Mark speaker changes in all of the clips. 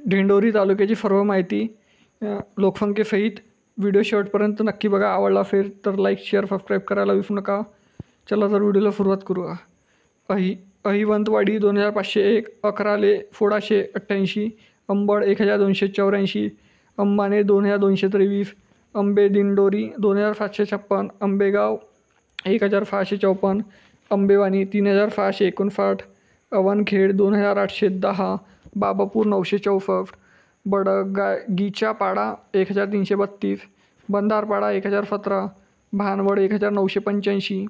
Speaker 1: दिंडोरी तालुक्याची सर्व माहिती लोकसंख्येसहित व्हिडिओ शेवटपर्यंत नक्की बघा. आवडला असेल तर लाईक शेअर सबस्क्राईब करायला विसरू नका. चला तर व्हिडिओला सुरुवात करूया. अहिवंतवाडी 2501, अकराले 1688, अंबड 1284, अंबाने 2223, अंबे दिंडोरी 2756, आंबेगाव 1654, अंबेवाणी 3659, अवनखेड 2810, बाबापूर 964, बडगीचा पाडा 1332, बंधारपाडा 1017, भानवड 1985,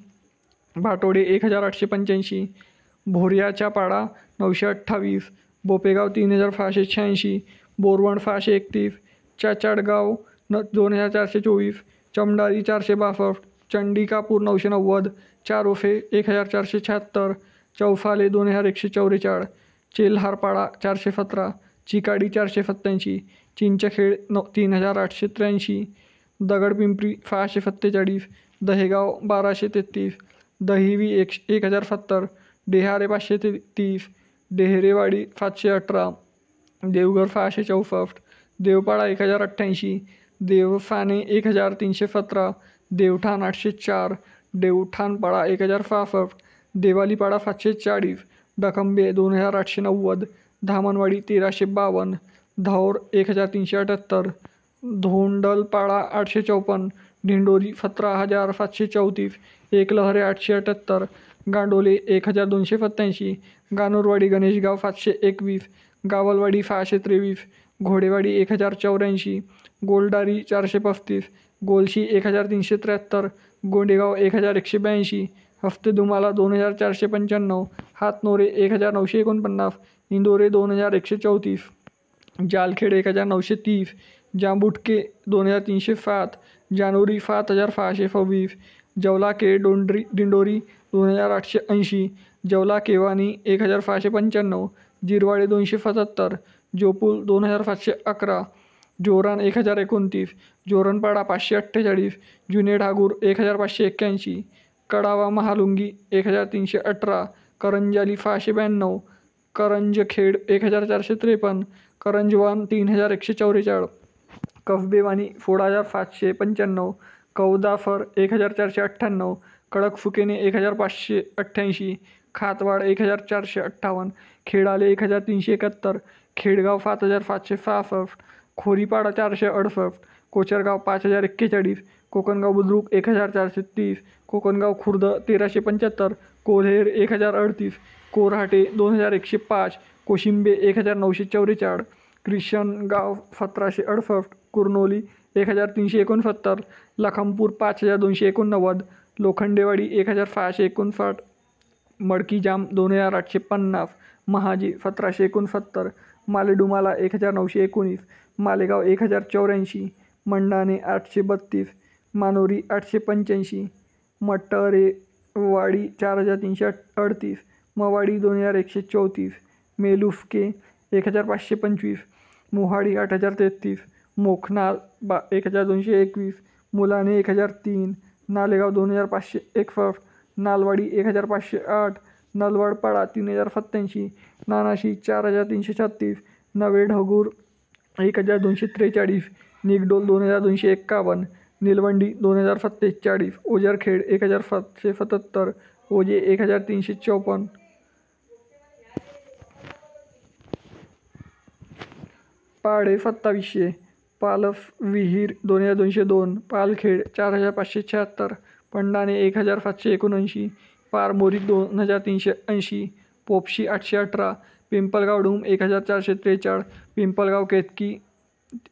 Speaker 1: भाटोडे 1885, भोरियाचा पाडा 928, बोपेगाव 3686, बोरवण 631, चाचाडगाव 2424, चमडारी 462, चंडिकापूर 990, चारोफे 1476, चौफाले 2144, चेल्हारपाडा 417, चिकाडी 487, चिंचखेड 3883, दगडपिंपरी 647, दहेगाव 1233, दहिवी 1070, डेहारे 530, डेहरेवाडी 718, देवघर 664, देवपाडा 1088, देवफाने 1317, देवठाण 804, देवठाणपाडा 1065, देवालीपाडा 740, डकंबे 2890, धामणवाडी 1352, धाऊर 1378, धोंडलपाडा 854, दिंडोरी 17734, एकलहरे 878, गांडोले 1287, गानूरवाडी गणेशगाव 721, गावलवाडी 623, घोडेवाडी 1084, गोलदारी 435, गोलशी 1373, गोंडेगाव 1182, हफ्तेदुमाला 2495, हातनोरे 1949, इंदोरे 2134, जालखेड 1930, जांबुटके 2307, जानोरी 7626, जवलाके दिंडोरी 2880, जवला केवानी 1595, जिरवाडे 277, जोपूल 2711, जोरान 1029, जोरणपाडा 548, जुने ढागूर 1581, कडावा महालुंगी 1318, करंजाली 692, करंजखेड 1453, करंजवान 3144, कसबेवानी 16595, कौदाफर 1498, कडकफुकेने 1588, खातवाड 1458, खेडाले 1371, खेडगाव 7566, खोरीपाडा 468, कोचरगाव 5041, कोकणगाव बुद्रुक 1430, कोकणगाव खुर्द 1375, कोल्हेर 1038, कोऱ्हाटे 2105, कोशिंबे 1944, क्रिशनगाव 1768, कुर्नोली 1369, लखमपूर 5289, लोखंडेवाडी 1659, मडकीजाम 2850, महाजी 1769, मालेडुमाला 1919, मालेगाव 1084, मंडाणे 832, मानोरी 885, मटरेवाडी 4338, मवाडी 2134, मेलुफके 1525, मोहाडी 8033, मोखनाल 1221, मुलाने 1003, नालेगाव 2561, नालवाडी 1508, नलवडपाडा 3087, नानाशी 4336, नवे ढगूर 1243, निगडोल 2251, निलवंडी 2047, ओझरखेड 1777, ओजे 1354, पाडे 2700, पालफ विहीर 2202, Palkhed 4576, पंडाणे 1779, पारमोरी 2380, पोपशी 818, पिंपलगाव doom 1443, पिंपलगाव Ketaki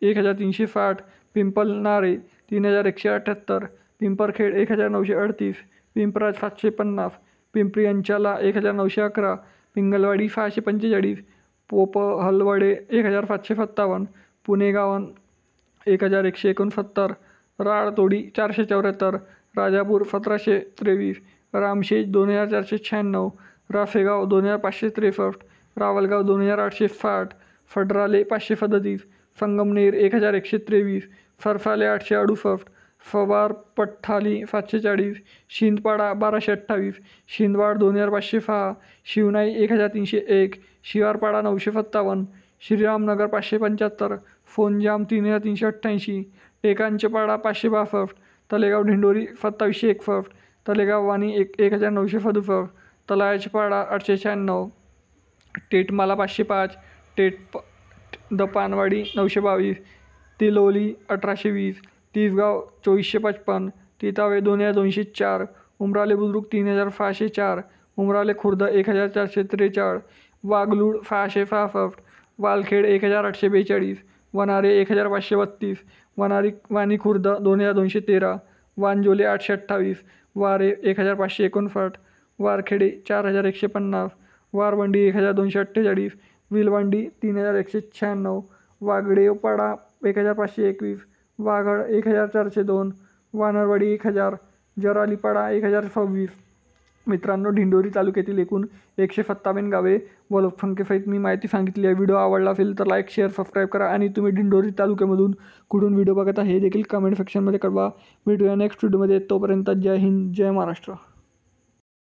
Speaker 1: 1360, पिंपलनारे 3178, Pimparkhed 1938, Pimpraj 750, Pimpri अंचाला 1911, पिंगलवाडी 645, पोपहलवडे 1757, पुणेगावन 1169, राळतोडी 474, Rajapur 1723, Ramshej 2496, राफेगाव 2563, रावलगाव 2860, फडराले 537, Sangamner 1123, फरफाले 868, फवार पठ्ठाली 740, शिंदपाडा 1228, शिंदवाड 2506, शिवनाई 1301, शिवारपाडा 957, Shriramnagar 575, फोनजाम 3388, टेकांचेपाडा 562, Talegaon Dindori 2761, Talegaon Wani 1967, तलायाचेपाडा 896, टेटमाला 505, the Panwadi 922, तिलोली 1820, Tisgaon 2455, तितावे 2204, उमराले Budruk 3604, उमराले Khurd 1443, वागलूड 666, वालखेड 1842, वनारे 1532, वाणी खुर्द 2213, वांजोले 828, वारे 1559, वारखेडे 4150, वारवंडी 1248, विलवंडी 3196, वागडेपाडा 1521, वाघड 1402, वानरवाडी 1000, जरालीपाडा 1026. मित्रांनो, ढिंडोरी तालुक्यातील एकूण 157 गावे व लोकसंख्येसहित मी माहिती सांगितली आहे. व्हिडिओ आवडला असेल तर लाईक, शेअर, सबस्क्राईब करा आणि तुम्ही ढिंडोरी तालुक्यामधून कुठून व्हिडिओ बघत आहे हे देखील कमेंट सेक्शनमध्ये कळवा. भेटूया नेक्स्ट व्हिडिओमध्ये. तोपर्यंत जय हिंद, जय महाराष्ट्र.